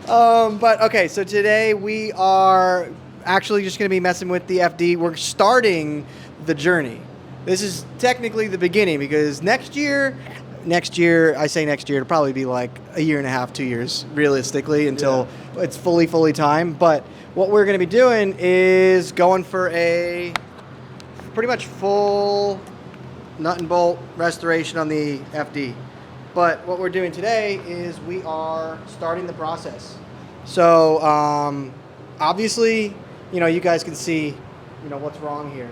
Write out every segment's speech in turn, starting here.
But okay, so today we are actually just going to be messing with the FD. We're starting the journey. This is technically the beginning because next year, I say next year, it'll probably be like a year and a half, 2 years, realistically, until it's fully timed. But what we're going to be doing is going for a pretty much full nut and bolt restoration on the FD. But what we're doing today is we are starting the process. So obviously, you guys can see, what's wrong here.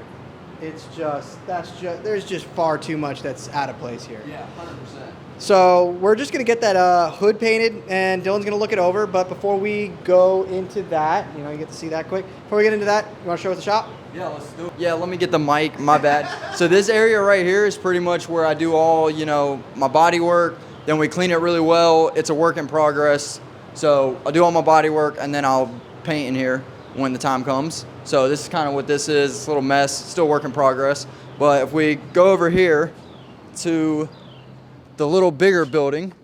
It's just, there's just far too much that's out of place here. Yeah, 100%. So we're just going to get that hood painted, and Dylan's going to look it over. But before we go into that, you get to see that quick. Before we get into that, you want to show us the shop? Yeah, let's do it. Yeah, let me get the mic. My bad. So this area right here is pretty much where I do all, my body work. Then we clean it really well. It's a work in progress. So I'll do all my body work, and then I'll paint in here when the time comes. So this is kind of what this is. It's a little mess, still work in progress. But if we go over here to the little bigger building,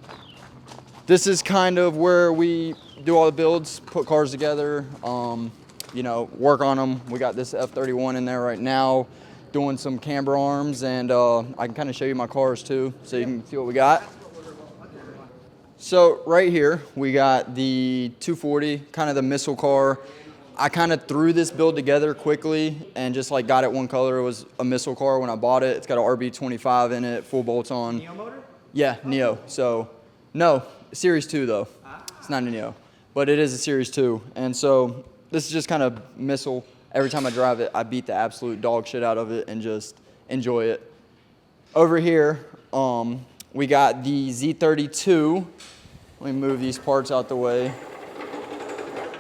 this is kind of where we do all the builds, put cars together, work on them. We got this F31 in there right now, doing some camber arms, and I can kind of show you my cars too, so you can see what we got. So right here, we got the 240, kind of the missile car. I kind of threw this build together quickly and just got it one color. It was a missile car when I bought it. It's got an RB25 in it, full bolts on. Neo motor? Yeah, Neo. So, no, Series 2 though. It's not a Neo, but it is a Series 2. And so this is just kind of missile. Every time I drive it, I beat the absolute dog shit out of it and just enjoy it. Over here, we got the Z32. Let me move these parts out the way.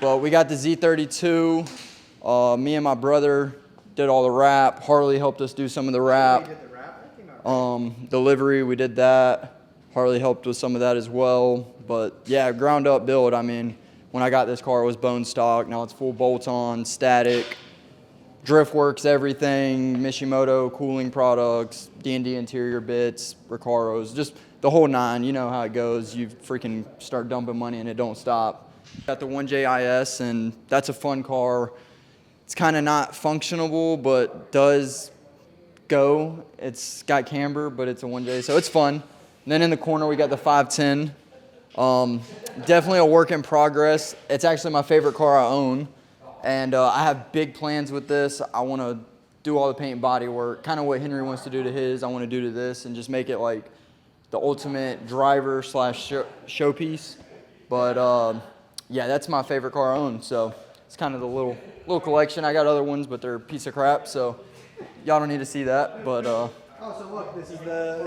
But we got the Z32. Me and my brother did all the wrap. Harley helped us do some of the wrap. Delivery, we did that. Harley helped with some of that as well. But yeah, ground up build. I mean, when I got this car, it was bone stock. Now it's full bolts on, static, Driftworks, everything, Mishimoto cooling products, D&D interior bits, Recaros, just the whole nine. You know how it goes. You freaking start dumping money and it don't stop. Got the 1JIS, and that's a fun car. It's kind of not functional, but does go. It's got camber, but it's a 1J, so it's fun. And then in the corner, we got the 510. Definitely a work in progress. It's actually my favorite car I own, and I have big plans with this. I want to do all the paint and body work, kind of what Henry wants to do to his, I want to do to this, and just make it like the ultimate driver / showpiece. But yeah, that's my favorite car I own, so it's kind of the little collection. I got other ones, but they're a piece of crap, so y'all don't need to see that. But oh, so look, this is the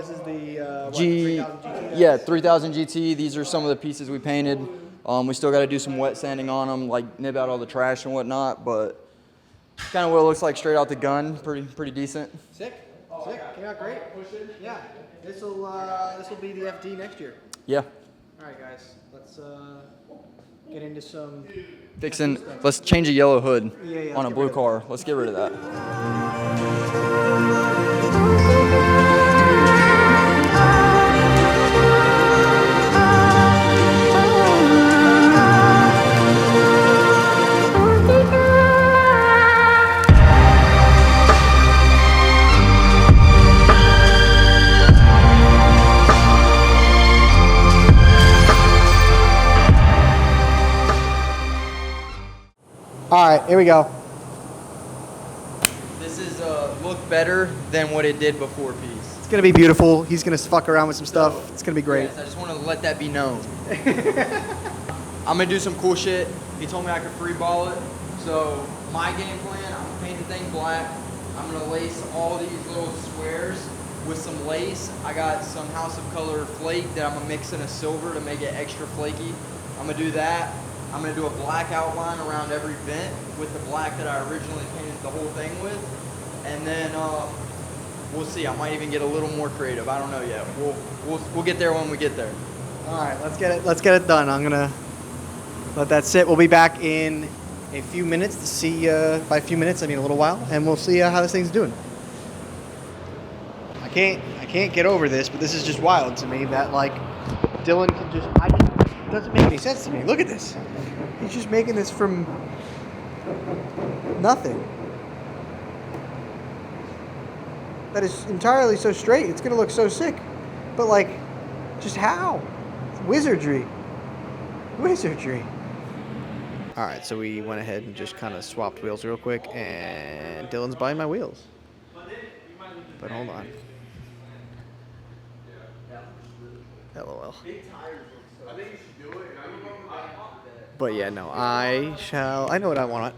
3000 GT. Yeah, 3000 GT. These are some of the pieces we painted. We still got to do some wet sanding on them, like nib out all the trash and whatnot. But kind of what it looks like straight out the gun. Pretty decent. Sick. Came out great. Yeah, this will be the FD next year. Yeah. All right, guys. Let's get into some fixing. Let's change a yellow hood on a blue car. Let's get rid of that. All right, here we go. This is look better than what it did before piece. It's gonna be beautiful. He's gonna fuck around with some stuff. It's gonna be great. Yes, I just want to let that be known. I'm gonna do some cool shit. He told me I could free ball it. So my game plan, I'm gonna paint the thing black. I'm gonna lace all these little squares with some lace. I got some House of Color flake that I'm gonna mix in a silver to make it extra flaky. I'm gonna do that. I'm going to do a black outline around every vent with the black that I originally painted the whole thing with. And then we'll see. I might even get a little more creative. I don't know yet. We'll get there when we get there. All right, let's get it done. I'm going to let that sit. We'll be back in a few minutes to see, by a few minutes, I mean a little while, and we'll see how this thing's doing. I can't get over this, but this is just wild to me that Dylan can just, It doesn't make any sense to me. Look at this. He's just making this from nothing. That is entirely so straight. It's gonna look so sick. But like, just how? It's wizardry. Wizardry. All right, so we went ahead and just kind of swapped wheels real quick, and Dylan's buying my wheels. But hold on. LOL. But yeah, no, I know what I want.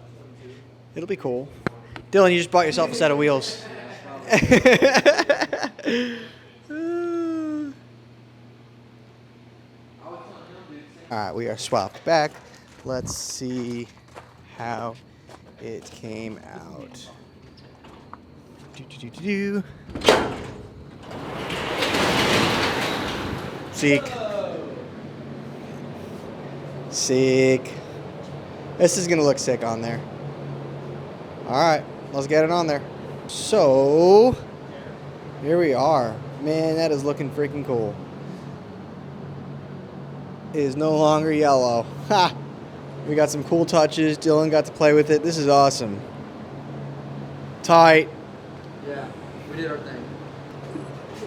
It'll be cool. Dylan, you just bought yourself a set of wheels. All right, we are swapped back. Let's see how it came out. Sick. Sick. This is gonna look sick on there. All right, let's get it on there. So, here we are. Man, that is looking freaking cool. It is no longer yellow. Ha! We got some cool touches. Dylan got to play with it. This is awesome. Tight. Yeah, we did our thing.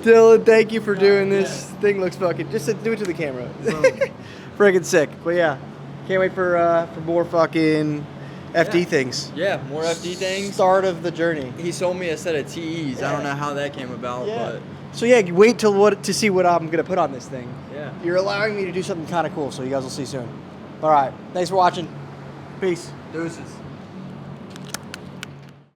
Dylan, thank you for doing this. Thing looks fucking. Just do it to the camera. Freaking sick. But yeah, can't wait for more fucking FD things. Yeah, more FD things. Start of the journey. He sold me a set of TEs. Yeah. I don't know how that came about, but. So yeah, wait to see what I'm gonna put on this thing. Yeah. You're allowing me to do something kind of cool, so you guys will see soon. All right, thanks for watching. Peace. Deuces.